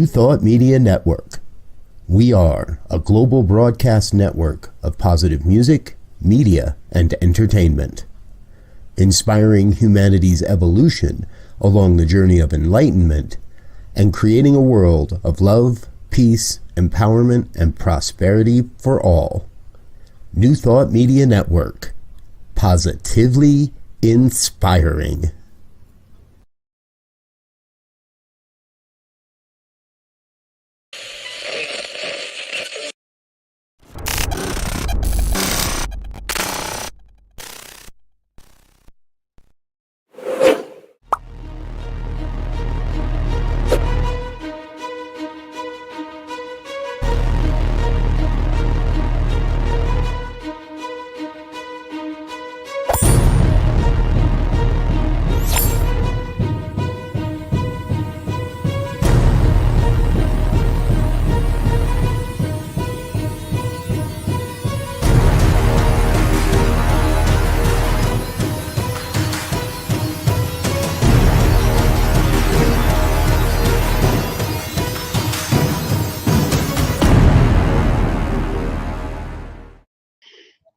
New Thought Media Network. We are a global broadcast network of positive music, media, and entertainment, inspiring humanity's evolution along the journey of enlightenment and creating a world of love, peace, empowerment, and prosperity for all. New Thought Media Network. Positively inspiring.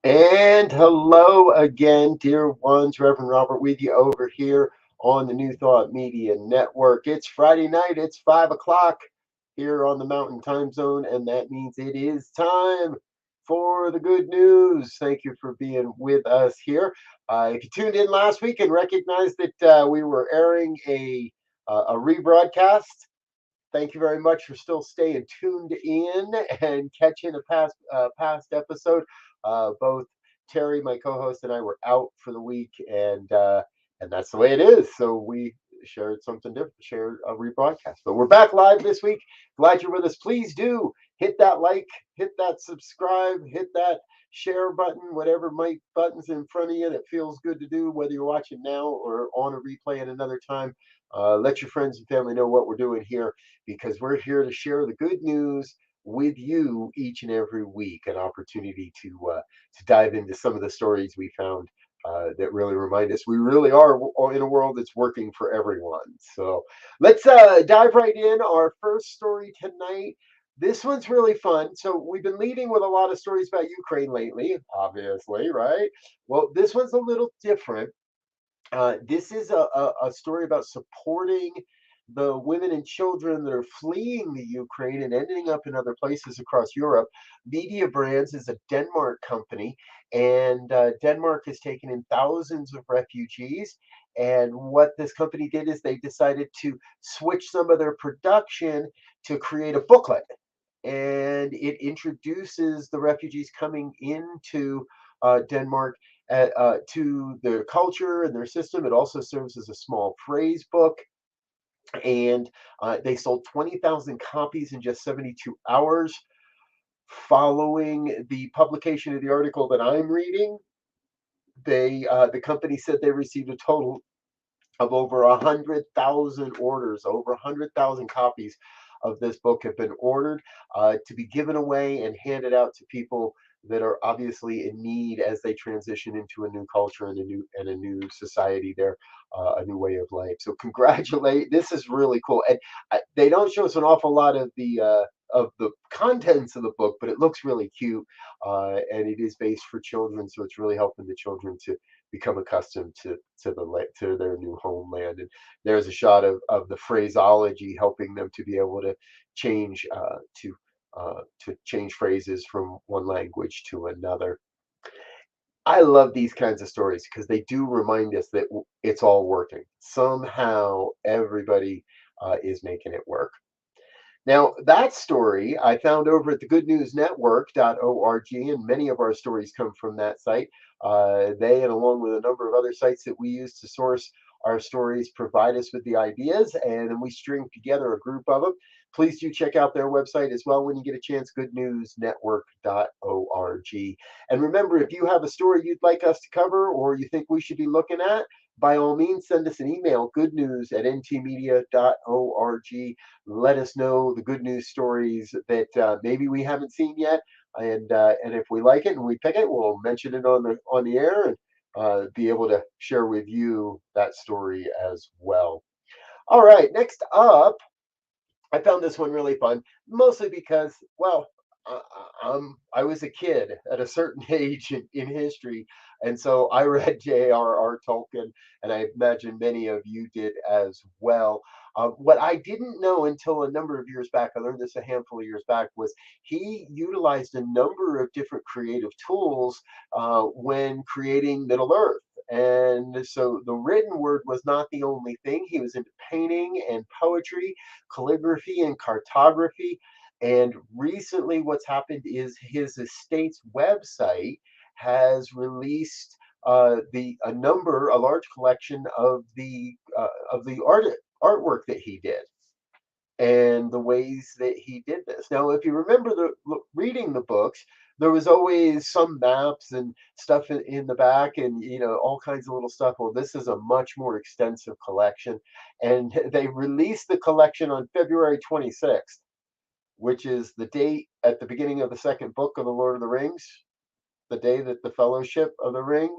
And hello again, dear ones. Reverend Robert with you over here on the New Thought Media Network. It's Friday night. It's 5 o'clock here on the Mountain Time Zone, and that means it is time for the good news. Thank you for being with us here. If you tuned in last week and recognized that we were airing a rebroadcast, thank you very much for still staying tuned in and catching a past episode. Both Terry, my co-host, and I were out for the week, and that's the way it is. So we shared something different, shared a rebroadcast. But we're back live this week. Glad you're with us. Please do hit that like, hit that subscribe, hit that share button, whatever buttons in front of you that feels good to do, whether you're watching now or on a replay at another time. Let your friends and family know what we're doing here, because we're here to share the good news with you each and every week. An opportunity to dive into some of the stories we found that really remind us we really are in a world that's working for everyone. So let's dive right in. Our first story tonight. This one's really fun. So we've been leading with a lot of stories about Ukraine lately, obviously, right? Well, this one's a little different. This is a story about supporting the women and children that are fleeing the Ukraine and ending up in other places across Europe. Media Brands is a Denmark company, and Denmark has taken in thousands of refugees. And what this company did is they decided to switch some of their production to create a booklet. And it introduces the refugees coming into Denmark to their culture and their system. It also serves as a small phrase book, and they sold 20,000 copies in just 72 hours. Following the publication of the article that I'm reading, the company said they received a total of over 100,000 orders. Over 100,000 copies of this book have been ordered to be given away and handed out to people that are obviously in need as they transition into a new culture and a new society there, a new way of life. So congratulate! This is really cool, and they don't show us an awful lot of the contents of the book, but it looks really cute, and it is based for children, so it's really helping the children to become accustomed to their new homeland. And there's a shot of the phraseology helping them to be able to change to change phrases from one language to another. I love these kinds of stories because they do remind us that it's all working. Somehow everybody is making it work. Now, that story I found over at the goodnewsnetwork.org, and many of our stories come from that site. They, and along with a number of other sites that we use to source our stories, provide us with the ideas, and then we string together a group of them. Please do check out their website as well when you get a chance, goodnewsnetwork.org. And remember, if you have a story you'd like us to cover or you think we should be looking at, by all means, send us an email, goodnews@ntmedia.org. Let us know the good news stories that maybe we haven't seen yet, and if we like it and we pick it, we'll mention it on the air and be able to share with you that story as well. All right, next up, I found this one really fun, mostly because, well, I was a kid at a certain age in history, and so I read J.R.R. Tolkien, and I imagine many of you did as well. What I didn't know until a number of years back, I learned this a handful of years back, was he utilized a number of different creative tools when creating Middle Earth. And so the written word was not the only thing. He was into painting and poetry, calligraphy and cartography. And recently, what's happened is his estate's website has released a large collection of the artwork that he did and the ways that he did this. Now, if you remember reading the books, there was always some maps and stuff in the back, and all kinds of little stuff. Well, this is a much more extensive collection, and they released the collection on February 26th, which is the date at the beginning of the second book of the Lord of the Rings, the day that the Fellowship of the Ring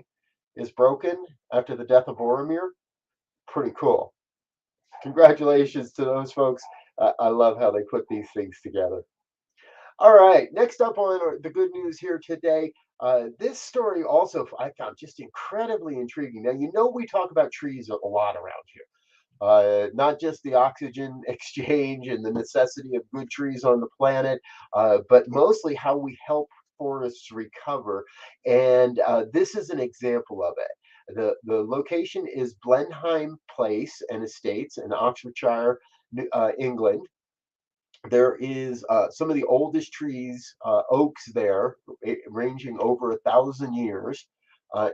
is broken after the death of Boromir. Pretty cool. Congratulations to those folks. I love how they put these things together. All right, next up on the good news here today. This story also I found just incredibly intriguing. Now, we talk about trees a lot around here. Not just the oxygen exchange and the necessity of good trees on the planet, but mostly how we help forests recover. And this is an example of it. The location is Blenheim Place and Estates in Oxfordshire, England. There is some of the oldest trees, oaks there, ranging over 1,000 years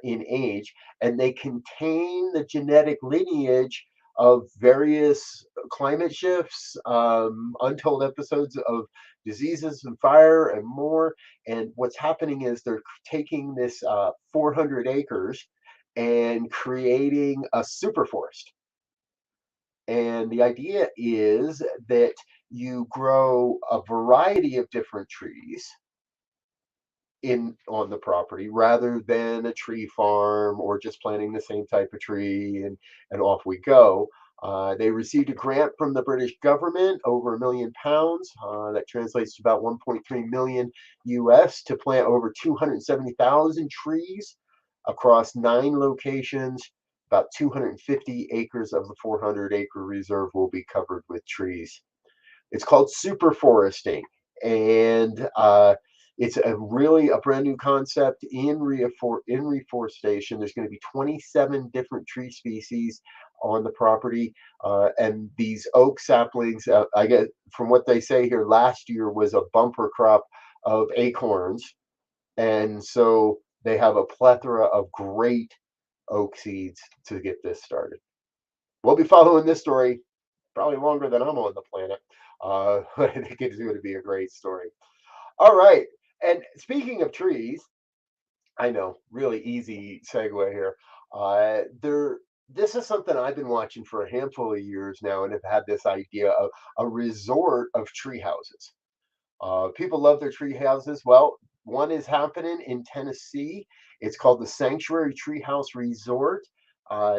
in age, and they contain the genetic lineage of various climate shifts, untold episodes of diseases and fire, and more. And what's happening is they're taking this 400 acres and creating a super forest. And the idea is that you grow a variety of different trees in on the property rather than a tree farm or just planting the same type of tree and off we go. They received a grant from the British government, over £1 million. That translates to about 1.3 million US, to plant over 270,000 trees across 9 locations. About 250 acres of the 400-acre reserve will be covered with trees. It's called superforesting, and it's a brand new concept in reforestation. There's going to be 27 different tree species on the property, and these oak saplings. I get from what they say here. Last year was a bumper crop of acorns, and so they have a plethora of great oak seeds to get this started. We'll be following this story probably longer than I'm on the planet. I think it's going to be a great story. All right. And speaking of trees, I know, really easy segue here. This is something I've been watching for a handful of years now, and have had this idea of a resort of tree houses. People love their tree houses. Well, one is happening in Tennessee. It's called the Sanctuary Treehouse Resort.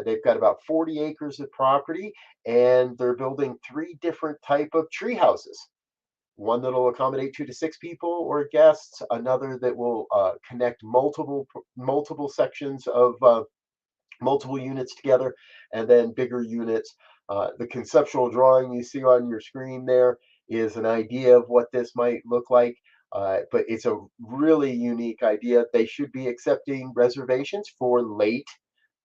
They've got about 40 acres of property, and they're building 3 different type of tree houses. One that'll accommodate 2 to 6 people or guests. Another that will connect multiple sections of multiple units together, and then bigger units. The conceptual drawing you see on your screen there is an idea of what this might look like, but it's a really unique idea. They should be accepting reservations for late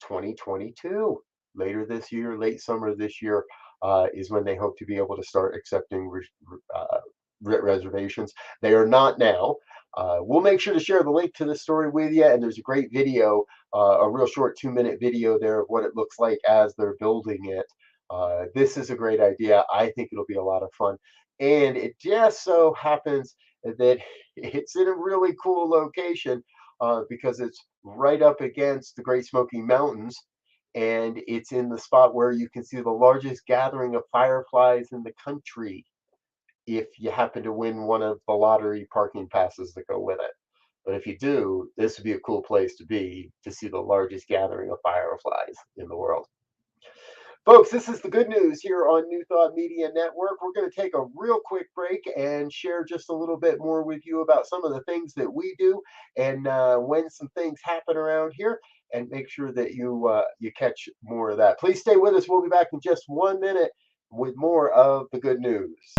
2022. Later this year, late summer this year, is when they hope to be able to start accepting reservations. They are not now. We'll make sure to share the link to this story with you, and there's a great video, a real short 2-minute video there of what it looks like as they're building it. This is a great idea. I think it'll be a lot of fun, and it just so happens that it's in a really cool location, because it's right up against the Great Smoky Mountains, and it's in the spot where you can see the largest gathering of fireflies in the country, if you happen to win one of the lottery parking passes that go with it. But if you do, this would be a cool place to be, to see the largest gathering of fireflies in the world. Folks, this is the good news here on New Thought Media Network. We're going to take a real quick break and share just a little bit more with you about some of the things that we do and when some things happen around here, and make sure that you catch more of that. Please stay with us. We'll be back in just 1 minute with more of the good news.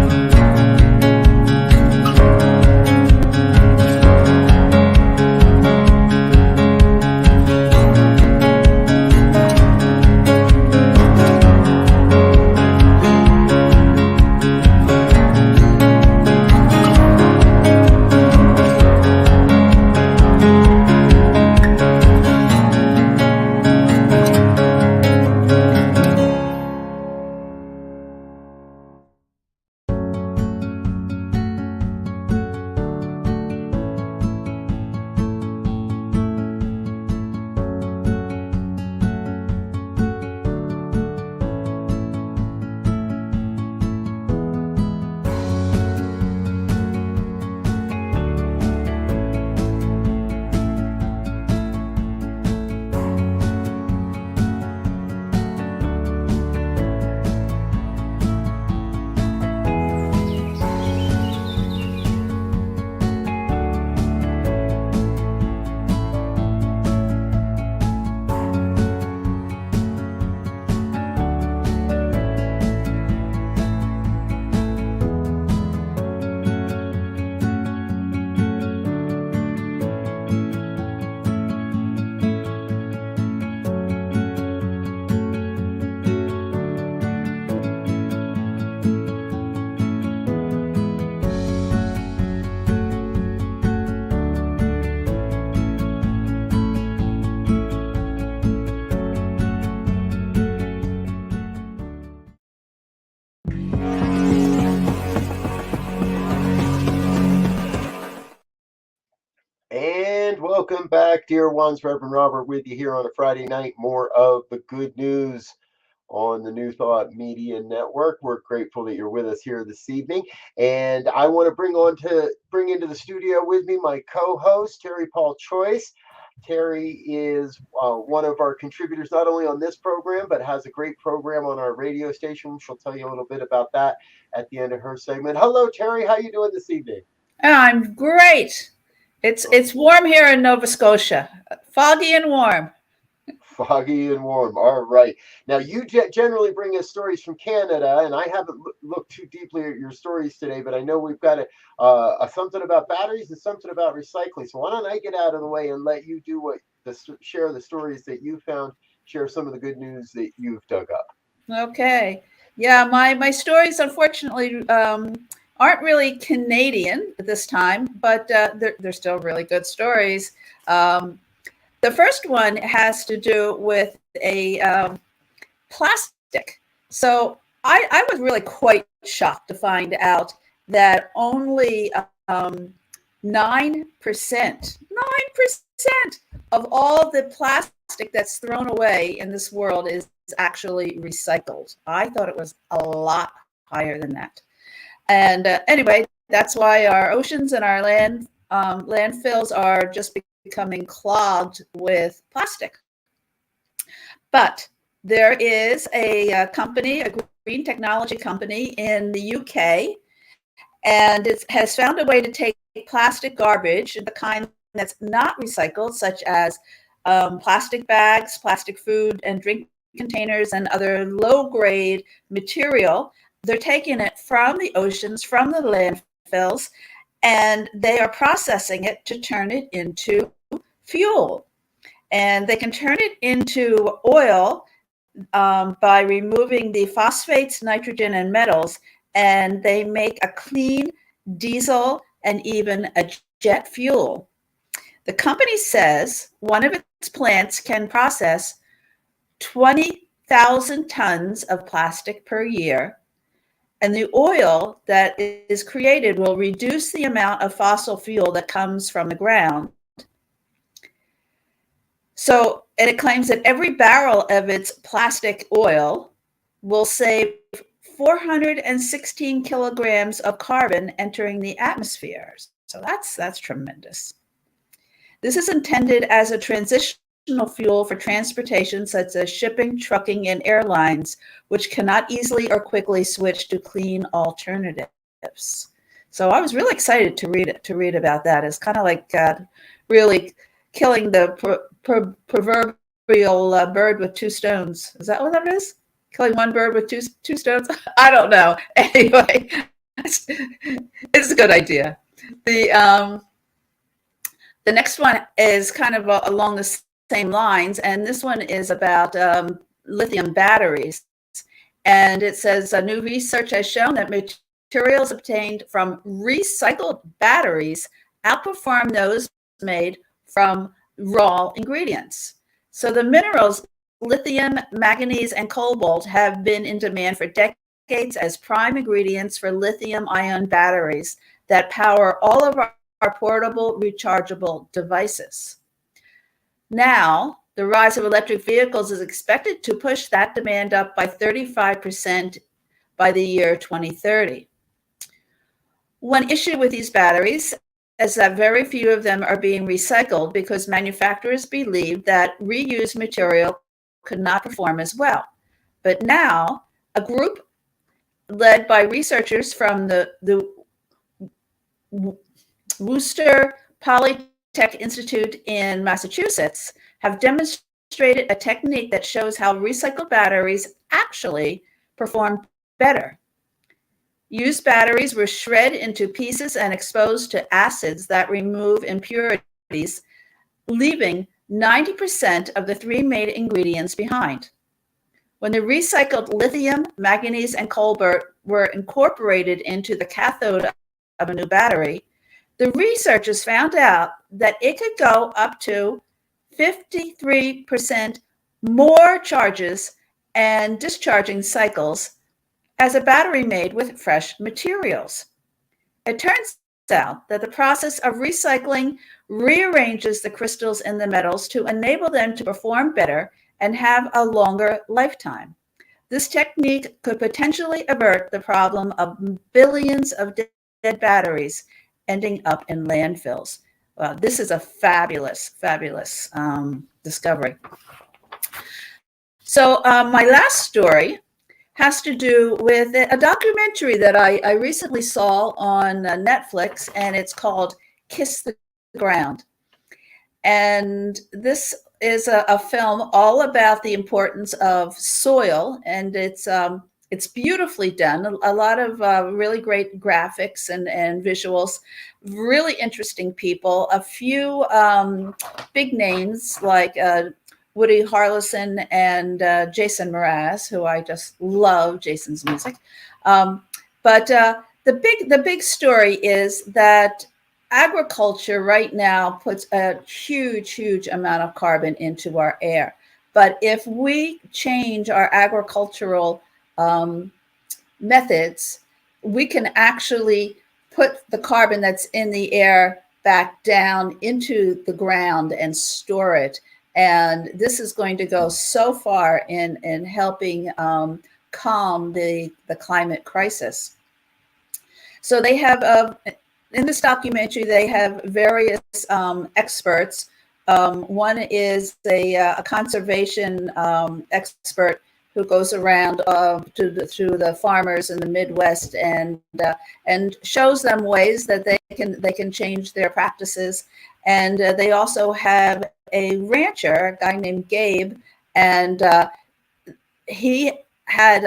And welcome back, dear ones. Reverend Robert with you here on a Friday night. More of the good news on the New Thought Media Network. We're grateful that you're with us here this evening. And I want to bring into the studio with me my co-host, Terry Paul Choice. Terry is one of our contributors, not only on this program, but has a great program on our radio station. She'll tell you a little bit about that at the end of her segment. Hello, Terry. How you doing this evening? I'm great. It's warm here in Nova Scotia, foggy and warm. Foggy and warm. All right. Now, you generally bring us stories from Canada, and I haven't looked too deeply at your stories today, but I know we've got a something about batteries and something about recycling. So why don't I get out of the way and let you do share the stories that you found, share some of the good news that you've dug up. Okay. Yeah, my stories, unfortunately, aren't really Canadian at this time, but they're still really good stories. The first one has to do with a plastic. So I was really quite shocked to find out that only 9% of all the plastic that's thrown away in this world is actually recycled. I thought it was a lot higher than that. And anyway, that's why our oceans and our landfills are just becoming clogged with plastic. But there is a company, a green technology company in the UK, and it has found a way to take plastic garbage, the kind that's not recycled, such as plastic bags, plastic food and drink containers, and other low-grade material. They're taking it from the oceans, from the landfills, and they are processing it to turn it into fuel. And they can turn it into oil by removing the phosphates, nitrogen, and metals, and they make a clean diesel and even a jet fuel. The company says one of its plants can process 20,000 tons of plastic per year, and the oil that is created will reduce the amount of fossil fuel that comes from the ground. So, and it claims that every barrel of its plastic oil will save 416 kilograms of carbon entering the atmosphere. So that's tremendous. This is intended as a transitional fuel for transportation such as shipping, trucking, and airlines, which cannot easily or quickly switch to clean alternatives. So I was really excited to read about that. It's kind of like really killing the proverbial bird with two stones. Is that what that is? Killing one bird with two stones? I don't know. Anyway, it's a good idea. The next one is kind of along the same lines, and this one is about lithium batteries. And it says new research has shown that materials obtained from recycled batteries outperform those made from raw ingredients. So the minerals lithium, manganese, and cobalt have been in demand for decades as prime ingredients for lithium-ion batteries that power all of our portable rechargeable devices. Now, the rise of electric vehicles is expected to push that demand up by 35% by the year 2030. One issue with these batteries is that very few of them are being recycled because manufacturers believe that reused material could not perform as well. But now, a group led by researchers from the Worcester Polytech Institute in Massachusetts have demonstrated a technique that shows how recycled batteries actually perform better. Used batteries were shredded into pieces and exposed to acids that remove impurities, leaving 90% of the three main ingredients behind. When the recycled lithium, manganese, and cobalt were incorporated into the cathode of a new battery, the researchers found out that it could go up to 53% more charges and discharging cycles as a battery made with fresh materials. It turns out that the process of recycling rearranges the crystals in the metals to enable them to perform better and have a longer lifetime. This technique could potentially avert the problem of billions of dead batteries ending up in landfills. This is a fabulous, fabulous discovery. So my last story has to do with a documentary that I recently saw on Netflix, and it's called Kiss the Ground. And this is a film all about the importance of soil, and it's beautifully done. A lot of really great graphics and visuals, really interesting people, a few big names like Woody Harrelson and Jason Mraz, who I just love Jason's music. But the big story is that agriculture right now puts a huge amount of carbon into our air. But if we change our agricultural methods, we can actually put the carbon that's in the air back down into the ground and store it. And this is going to go so far in helping calm the climate crisis. So they have, in this documentary, they have various experts. One is a conservation expert who goes around to the farmers in the Midwest and shows them ways that they can change their practices. And they also have a rancher, a guy named Gabe, and he had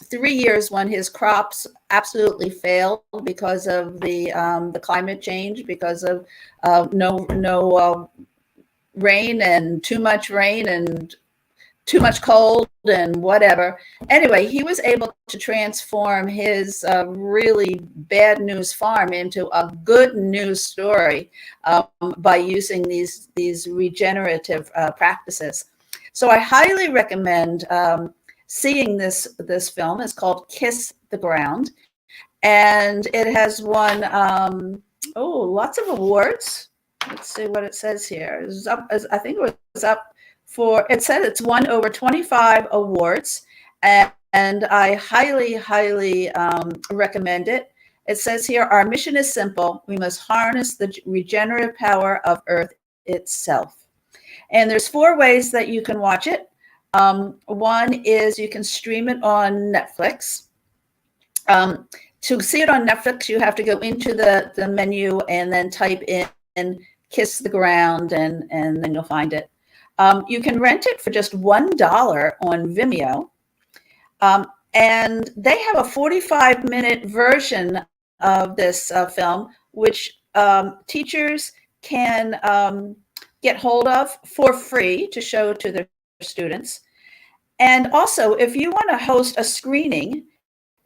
3 years when his crops absolutely failed because of the climate change, because of no rain and too much rain and too much cold and whatever. Anyway, he was able to transform his really bad news farm into a good news story by using these regenerative practices. So I highly recommend seeing this film. It's called Kiss the Ground, and it has won lots of awards. Let's see what it says here. I think it was up for, it said it's won over 25 awards, and I highly recommend it. It says here, our mission is simple. We must harness the regenerative power of Earth itself. And there's 4 ways that you can watch it. One is you can stream it on Netflix. To see it on Netflix, you have to go into the menu and then type in Kiss the Ground, and then you'll find it. You can rent it for just $1 on Vimeo. And they have a 45-minute version of this film, which teachers can get hold of for free to show to their students. And also, if you want to host a screening,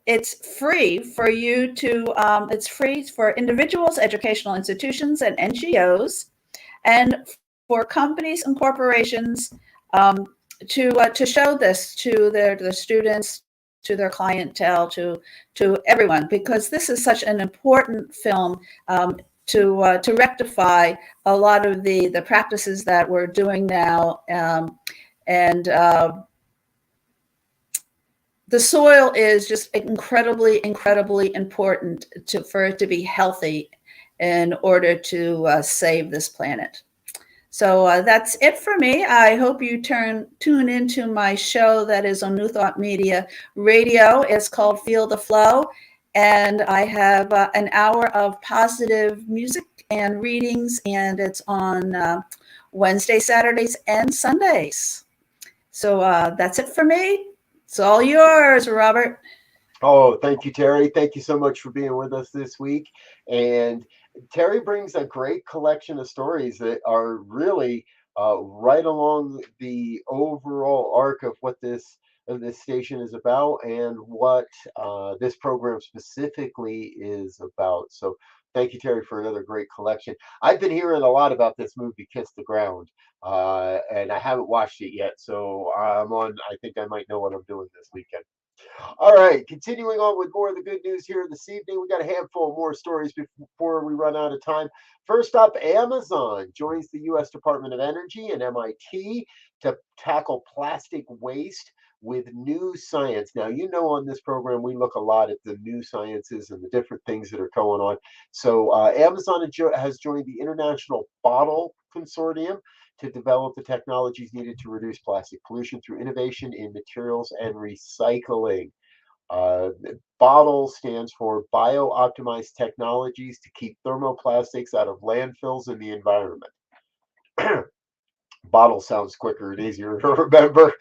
it's free for you to, it's free for individuals, educational institutions, and NGOs, and for companies and corporations to show this to their students, to their clientele, to everyone, because this is such an important film to rectify a lot of the practices that we're doing now, and the soil is just incredibly important for it to be healthy in order to save this planet. So that's it for me. I hope you tune into my show that is on New Thought Media Radio. It's called Feel the Flow. And I have an hour of positive music and readings, and it's on Wednesdays, Saturdays, and Sundays. So that's it for me. It's all yours, Robert. Oh, thank you, Terry. Thank you so much for being with us this week. And Terry brings a great collection of stories that are really right along the overall arc of what this station is about, and what this program specifically is about. So thank you, Terry, for another great collection. I've been hearing a lot about this movie, Kiss the Ground, and I haven't watched it yet. So I think I might know what I'm doing this weekend. All right, continuing on with more of the good news here this evening. We got a handful of more stories before we run out of time. First up, Amazon joins the U.S. Department of Energy and MIT to tackle plastic waste with new science. Now, you know, on this program, we look a lot at the new sciences and the different things that are going on. So Amazon has joined the International Bottle Consortium to develop the technologies needed to reduce plastic pollution through innovation in materials and recycling. Bottle stands for Bio-Optimized Technologies to keep thermoplastics out of landfills in the environment. Bottle sounds quicker and easier to remember.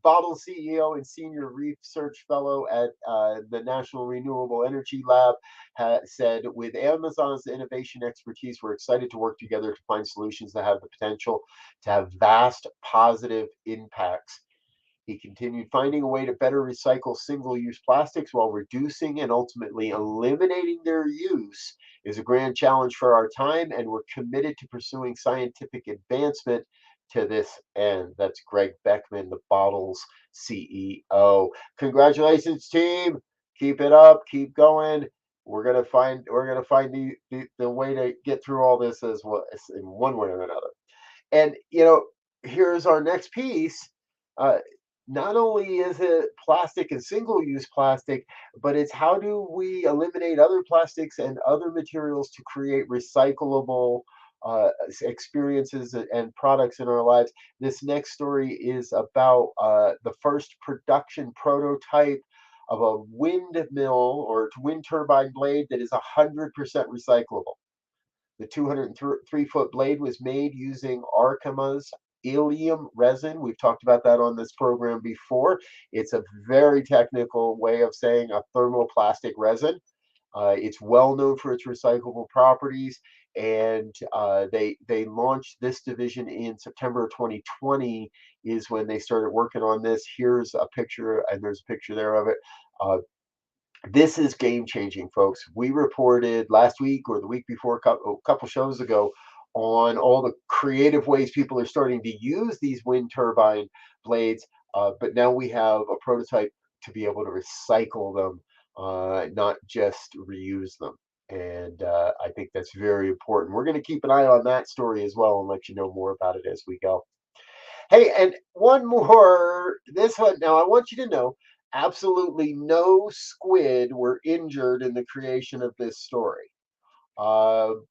Bottle CEO and senior research fellow at the National Renewable Energy Lab said, with Amazon's innovation expertise, we're excited to work together to find solutions that have the potential to have vast positive impacts. He continued, finding a way to better recycle single-use plastics while reducing and ultimately eliminating their use is a grand challenge for our time, and we're committed to pursuing scientific advancement to this end. That's Greg Beckman, the Bottles CEO. Congratulations, team. Keep it up. Keep going. We're gonna find the way to get through all this as well, in one way or another. And here's our next piece. Not only is it plastic and single-use plastic, but it's how do we eliminate other plastics and other materials to create recyclable experiences and products in our lives. This next story is about the first production prototype of a windmill or wind turbine blade that is 100% recyclable. The 203-foot blade was made using Arkema's Lithium resin. We've talked about that on this program before. It's a very technical way of saying a thermoplastic resin. It's well known for its recyclable properties, and they launched this division in September of 2020 is when they started working on this. Here's a picture, and there's a picture there of it. This is game changing, folks. We reported last week or the week before, a couple shows ago, on all the creative ways people are starting to use these wind turbine blades. But now we have a prototype to be able to recycle them, not just reuse them. And I think that's very important. We're going to keep an eye on that story as well and let you know more about it as we go. Hey, and one more. This one, now I want you to know, absolutely no squid were injured in the creation of this story.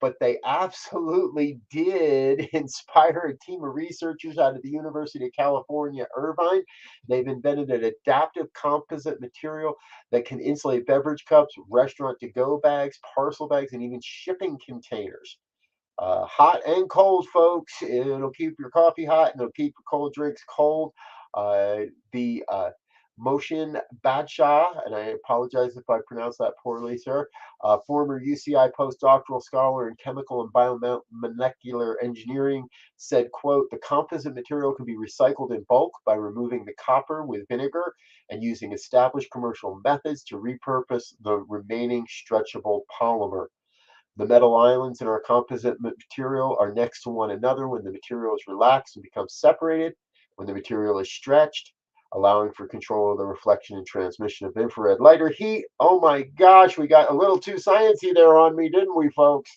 But they absolutely did inspire a team of researchers out of the University of California, Irvine. They've invented an adaptive composite material that can insulate beverage cups, restaurant to-go bags, parcel bags, and even shipping containers. Hot and cold, folks. It'll keep your coffee hot and it'll keep your cold drinks cold. The Motion Badshaw, and I apologize if I pronounced that poorly, sir, former UCI postdoctoral scholar in chemical and biomolecular engineering, said, quote, the composite material can be recycled in bulk by removing the copper with vinegar and using established commercial methods to repurpose the remaining stretchable polymer. The metal islands in our composite material are next to one another when the material is relaxed and becomes separated. When the material is stretched, allowing for control of the reflection and transmission of infrared light or heat. Oh my gosh, we got a little too sciencey there on me, didn't we, folks?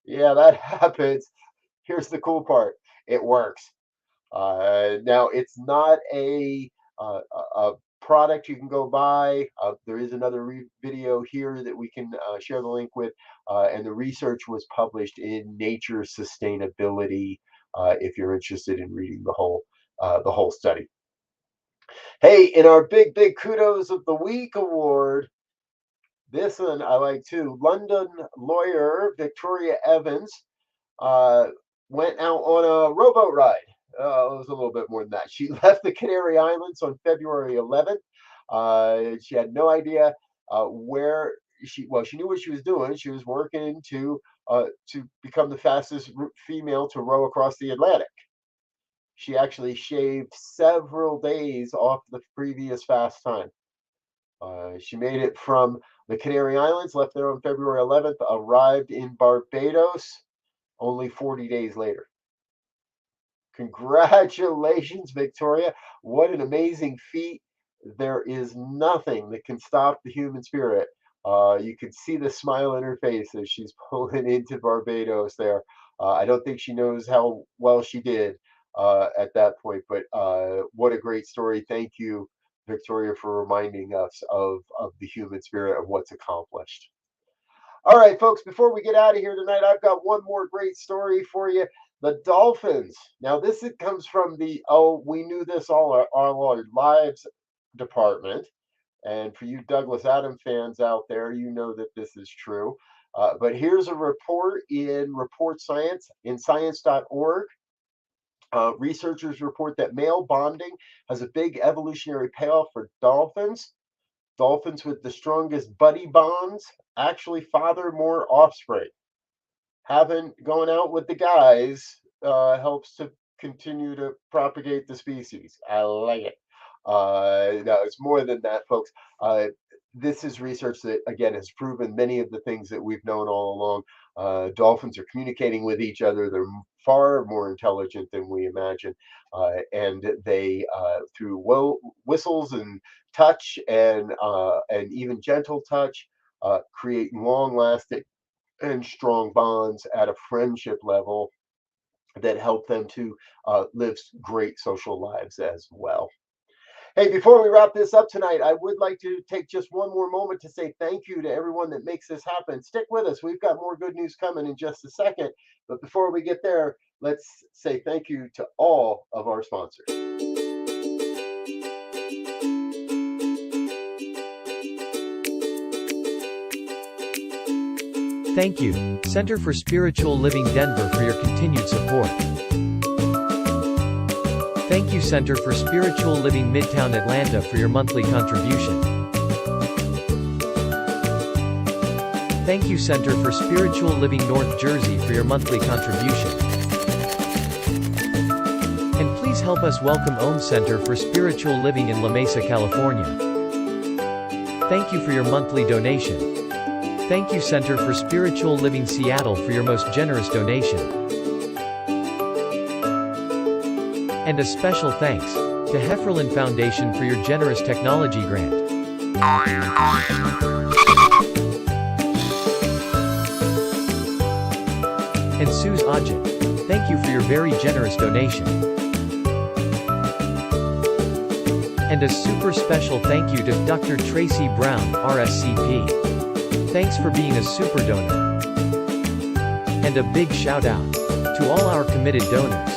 Yeah, that happens. Here's the cool part. It works. Now, it's not a product you can go buy. There is another video here that we can share the link with, and the research was published in Nature Sustainability if you're interested in reading the whole study. Hey, in our big kudos of the week award, this one I like too. London lawyer Victoria Evans went out on a rowboat ride. It was a little bit more than that. She left the Canary Islands on February 11th. She had no idea where she knew what she was doing. She was working to become the fastest female to row across the Atlantic. She actually shaved several days off the previous fast time. She made it from the Canary Islands, left there on February 11th, arrived in Barbados only 40 days later. Congratulations, Victoria. What an amazing feat. There is nothing that can stop the human spirit. You can see the smile in her face as she's pulling into Barbados there. I don't think she knows how well she did at that point, but what a great story. Thank you, Victoria, for reminding us of the human spirit, of what's accomplished. All right, folks, before we get out of here tonight, I've got one more great story for you. The dolphins. Now, this comes from the we knew this all our lives department. And for you Douglas Adams fans out there, you know that this is true. But here's a report in Report Science in science.org. Researchers report that male bonding has a big evolutionary payoff for dolphins. Dolphins with the strongest buddy bonds actually father more offspring. Going out with the guys helps to continue to propagate the species. I like it. No, it's more than that, folks. This is research that, again, has proven many of the things that we've known all along. Dolphins are communicating with each other. They're far more intelligent than we imagine. And they, through whistles and touch and even gentle touch, create long-lasting and strong bonds at a friendship level that help them to live great social lives as well. Hey, before we wrap this up tonight, I would like to take just one more moment to say thank you to everyone that makes this happen. Stick with us. We've got more good news coming in just a second. But before we get there, let's say thank you to all of our sponsors. Thank you, Center for Spiritual Living Denver, for your continued support. Thank you, Center for Spiritual Living Midtown Atlanta, for your monthly contribution. Thank you, Center for Spiritual Living North Jersey, for your monthly contribution. And please help us welcome Om Center for Spiritual Living in La Mesa, California. Thank you for your monthly donation. Thank you, Center for Spiritual Living Seattle, for your most generous donation. And a special thanks to Hefferlin Foundation for your generous technology grant. And Suze Ajit, thank you for your very generous donation. And a super special thank you to Dr. Tracy Brown, RSCP. Thanks for being a super donor. And a big shout out to all our committed donors.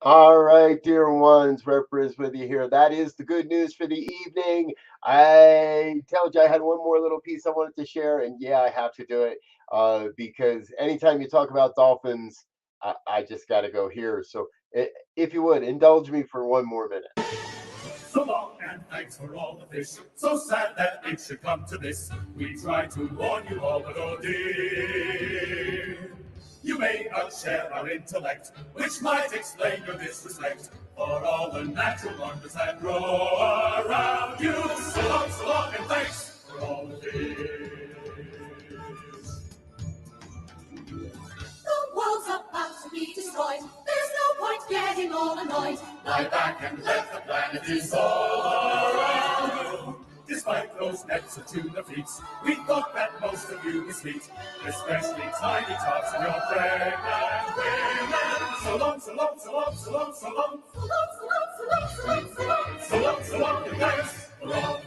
All right, dear ones, Representative with you here. That is the good news for the evening. I told you I had one more little piece I wanted to share, and yeah, I have to do it because anytime you talk about dolphins, I just got to go here. So, if you would indulge me for one more minute. So long and thanks for all the fish. So sad that it should come to this. We try to warn you all, but oh dear. You may not share our intellect, which might explain your disrespect for all the natural wonders that grow around you. So long, and thanks for all the fish. The world's about to be destroyed. There's no point getting all annoyed. Lie back and let the planet dissolve around you. Despite those nets of tuna feats, we thought that most of you were sweet, especially tiny tots and your pregnant women. So long, so long, so long, so long, so long. So long, so long, so long, so long, so long. So long, and thanks for all